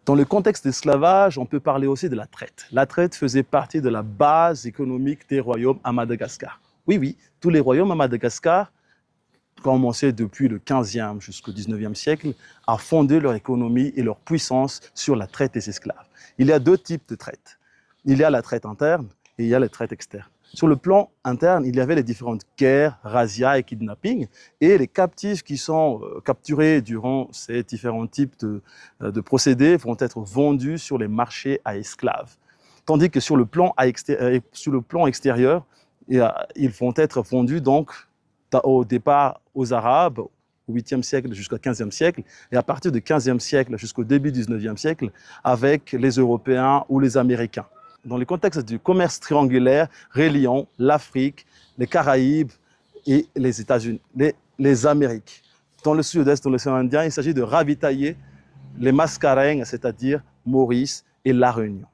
Dans le contexte d'esclavage, on peut parler aussi de la traite. La traite faisait partie de la base économique des royaumes à Madagascar. Oui, tous les royaumes à Madagascar, commencé depuis le 15e jusqu'au 19e siècle, à fonder leur économie et leur puissance sur la traite des esclaves. Il y a deux types de traite. Il y a la traite interne et il y a la traite externe. Sur le plan interne, il y avait les différentes guerres, razzias et kidnappings, et les captifs qui sont capturés durant ces différents types de procédés vont être vendus sur les marchés à esclaves. Tandis que sur le plan extérieur, ils vont être vendus donc au départ aux Arabes, au 8e siècle jusqu'au 15e siècle, et à partir du 15e siècle jusqu'au début du 19e siècle, avec les Européens ou les Américains. Dans le contexte du commerce triangulaire reliant l'Afrique, les Caraïbes et les États-Unis, les Amériques. Dans le sud-est, dans l'océan Indien, il s'agit de ravitailler les Mascareignes, c'est-à-dire Maurice et La Réunion.